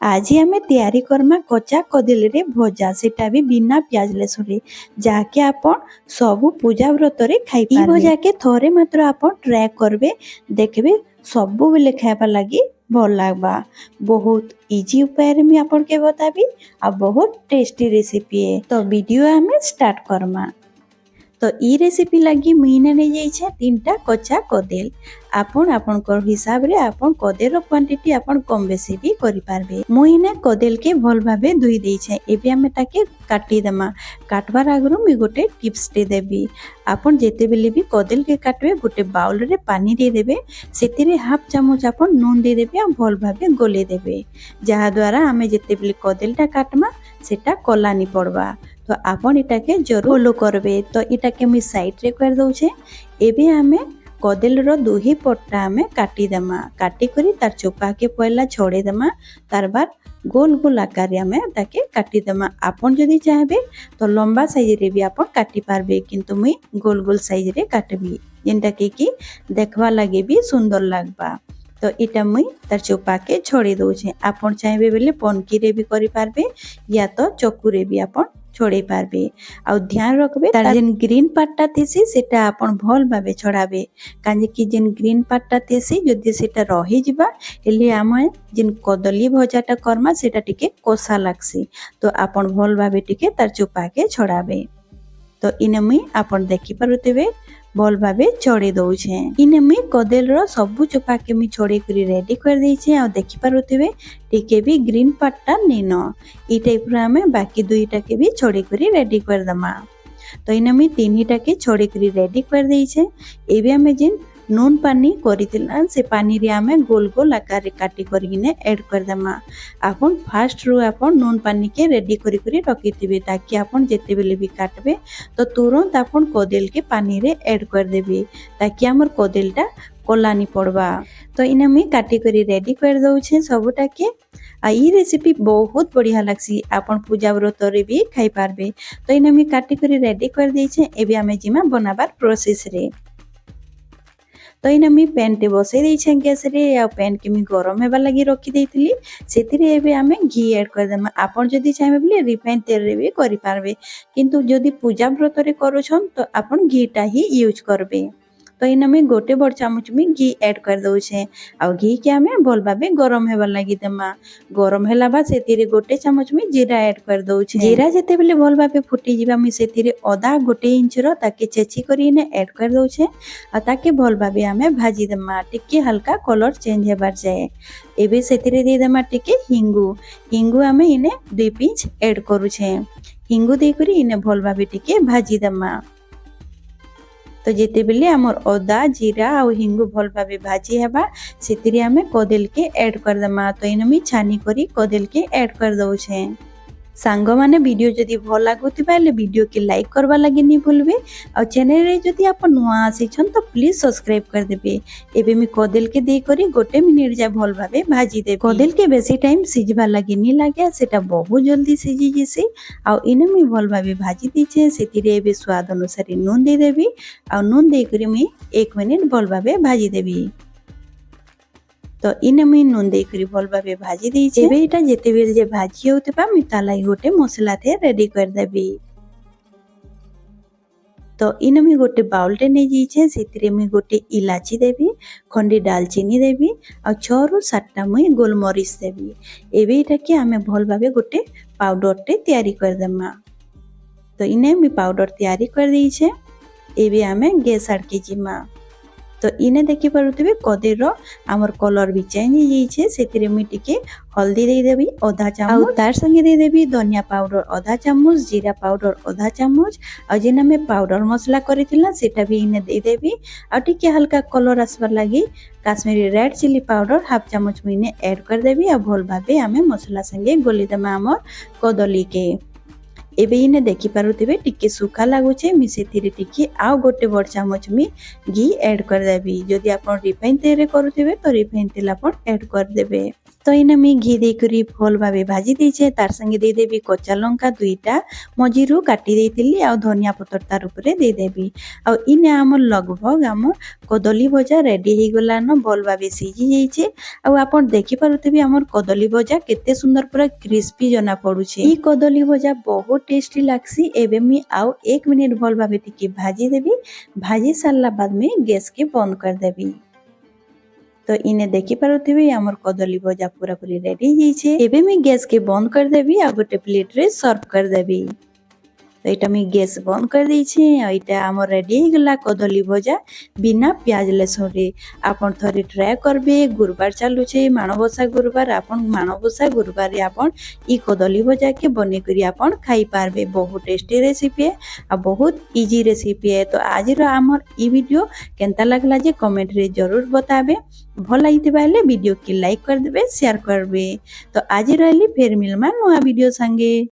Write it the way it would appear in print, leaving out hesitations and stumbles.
आज आमे तैयारी करमा कच्चा कदली रे भजा सेटा भी बिना प्याज लहसुन रे जाके आपण सबु पूजा व्रत रे खाई पारबे। भजा के थोरे मात्र आपण ट्राई करबे देखबे सबु बेले खाइबा लागि भल लागबा। बहुत इजी उपाय रे मी आपण के बताबी आ बहुत टेस्टी रेसिपी है। तो वीडियो आमे स्टार्ट करमा। तो ई रेसिपी लगी मुझे नहीं जाइए 3टा कच्चा कदेल आपन आपन हिसाब रे आपन कदेल क्वांटिटी आपन कम बेसी भी करि पारबे। मुझे कदेल के भल भाबे धुई देइछे एबे हमें ताके काटी देमा। काटबार आगरु मी गोटे टिप्स टे देबी। आपन जेते बेले भी कदेल के काटबे गोटे बाउल रे पानी दे देबे सेतिरे हाफ चामच आपन नून दे देबे आ भल भाबे गोले देबे जहा द्वारा हमें जेते बेले कदेलटा काटमा सेटा कलानी पड़बा। तो आपन इटा के जरूर फॉलो करबे। तो इटा के मी साइड रे कर दउछे। एबे हमें कदेल रो दुही पट्टा हमें काटी देमा। काटी करी तार चोपा के पहला छोड़े देमा तार बाद गोल गोल आकार रे हमें ताके काटी देमा। आपन जदी चाहबे तो लंबा साइज रे भी आपन काटी पारबे किंतु मी गोल गोल साइज रे काटबी जेंटा की देखवा लगे भी सुंदर लागबा। तो इटा मुई तार चोपा के छोड़ी दउछे। आपन चाहबे बेले पनकी रे भी करि पारबे या तो चक्कू रे भी आपन छोड़े पारबे। आ ध्यान रखबे तार जेन ग्रीन पार्टटा थेसी सेटा आपन भल भाबे छड़ाबे काजे कि जेन ग्रीन पार्टटा थेसी जदि सेटा रही जिबा एले आमे जेन कदली भजाटा करमा सेटा टिके कोसा लागसी। तो आपन भल भाबे टिके तार चोपा के छड़ाबे। तो इने मुई आपन देखि पारुतेबे भल भाबे छोड़ी दउछे। इने मुई कदेल रो सबु चोपा के मी छोड़ी करी रेडी कर देइछे। आ देखि पारुतेबे टिके भी ग्रीन पार्टटा नेनो ई टाइप रो हमें बाकी दुईटा के भी छोड़ी करी रेडी कर दमा। तो इने मुई तीनटा के छोड़ी करी रेडी कर देइछे। एबे हमें जेन नून पानी करितिला से पानी रे हमें गोल गोल आकार रे काटी करिने ऐड कर दमा। आपन फास्ट रो आपन नून पानी के रेडी करी करी रखिथिबे ताकि आपन जेते बेले भी काटबे तो तुरंत आपन कदेल के पानी रे ऐड कर देबे ताकि हमर कदेलटा कोलानी पड़बा। तो इने मी काटी करी रेडी कर दउछे सबुटा के। आ ई रेसिपी बहुत बढ़िया लागसी आपन पूजा व्रत रे भी खाई पारबे। तो इने मी काटी करी रेडी कर देइछे। एबे हमें जिमा बनाबार प्रोसेस रे। तो इने मी पैन टे बसई देइछे गैस रे आ पैन के मी गरम हेबा लागि रखी देइतिली सेतिरे एबे हमें घी ऐड कर देमा। आपन जदी चाहे बोले रिफाइन तेल रे भी करि पारबे किंतु जदी पूजा व्रत रे करूछन तो आपन घीटा ही यूज करबे। तो इने में गोटे बड़ चामच में घी ऐड कर दउछे। आ घी के हमें भल भाबे गरम हेबा लागि देमा। गरम होला बाद सेतिरे गोटे चामच में जीरा ऐड कर दउछे। जीरा जेते बेले भल भाबे फुटी जिबा मी सेतिरे अदा गोटे इंच रो ताके चेची करी ने ऐड कर दउछे। आ ताके भल भाबे हमें भाजी देमा टिके हल्का कलर चेंज हेबार जाए। एबे सेतिरे दे देमा टिके हिंगु। हिंगु हमें इने 2 पिंच ऐड करूछे। हिंगु दे करी इने भल भाबे टिके भाजी देमा। तो जेते बेले हमर अदा जीरा आ हिंगु भल भाबे भाजी हेबा सेतिरे हमें कदेल के ऐड कर देमा। तो इने मी छानी करी कदेल के ऐड कर दउछे। सांग माने वीडियो जदी भल लागुतिबा ले वीडियो के लाइक करबा लागि नि भूलबे। आ चैनल रे जदी आप नुआ आसीछन तो प्लीज सब्सक्राइब कर देबे। एबे मी कदेल के दे करी गोटे मिनिट जा भल भाबे भाजी देबे। कदेल के बेसी टाइम सिजबा लागि नि लागे सेटा बहुत जल्दी सिजी जेसी। आ इने मी भल भाबे भाजी दीछे सेतिरे एबे स्वाद अनुसार नून दे देबी। आ नून दे करी मी 1 मिनिट भल भाबे भाजी देबी। तो इने मी नून दे करी भल भाबे भाजी देइछे। एबे एटा जेते बेल जे भाजी होतेबा मी तालाई गोटे मसला थे रेडी कर देबी। तो इने मी गोटे बाउल टे नै जेइछे सेतिरे मी गोटे इलाची देबी खंडी दालचीनी देबी आ 6 रु 7 टा मी गोलमरिच देबी। एबे एटा के हमें भल भाबे गोटे पाउडर टे तैयारी कर देमा। तो इने मी पाउडर तैयारी कर देइछे। एबे हमें गैस आड़के जिमा। तो इने देखि पारुथिबे कदेल रो हमर कलर भी चेंज हो जाइछे सेतिरे मी टिके हल्दी दे देबी आधा चामच। आ तार संगे दे देबी धनिया पाउडर आधा चामच जीरा पाउडर आधा चामच। आ जेना में पाउडर मसला करितिला सेटा भी इने दे देबी। आ टिके हल्का कलर आसबार लागि Kashmiri red chilli powder half चामच इने ऐड कर देबी। आ भल भाबे हमें मसला संगे गोली देमा हमर कदली के। एबे इने देखि पारुथिबे टिके सुखा लागुचे मी सेतिरे टिके आ गोटे बड़ चामच मी घी ऐड कर देबी। जदि आपन रिफाइन तेल रे करूथिबे तो रिफाइन तेल आपन ऐड कर देबे। तो इने मी घी देकरी भल भाबे भाजी देछे तार संगे दे देबी कच्चा लंका दुईटा मझिरु काटी देइतिली आ धनिया पतर तार उपरे दे देबी आ इने हमर लगभग हमर कदली भजा रेडी हे गला न भल भाबे सिझी जाइछे आ आपण देखि पारुथिबी हमर कदली भजा केते सुंदर पूरा क्रिस्पी जना पडुछे ई कदली भजा बहुत टेस्टी लागसी एबे मी आउ 1 मिनिट भल भाबे टिके भाजी देबी भाजी सारला बाद में गैस के बंद कर देबी तो इने देखि पारुथिबी हमर कदली भजा पूरा पूरी रेडी हो जाइछे एबे मी गैस के बंद कर देबी आ गोटे प्लेट रे सर्व कर देबी तो यहाँ मी गैस बंद कर देछे यहाँ आमर रेडी हो गला कदली भजा बिना प्याज लहसुन रे आपन थरे ट्राई करबे गुरुवार चालुछे माणबसा गुरुवार आपन माणबसा गुरुवार रे आपन ई कदली भजा के बने करी आपन खाई पारबे बहुत टेस्टी रेसिपी है आ बहुत इजी रेसिपी है तो आज रो आमर ई वीडियो केनता लागला जे कमेंट रे जरूर बताबे भल लागिथिबा हेले वीडियो के लाइक कर देबे शेयर करबे तो आज रहली फेर मिलमा नया वीडियो संगे।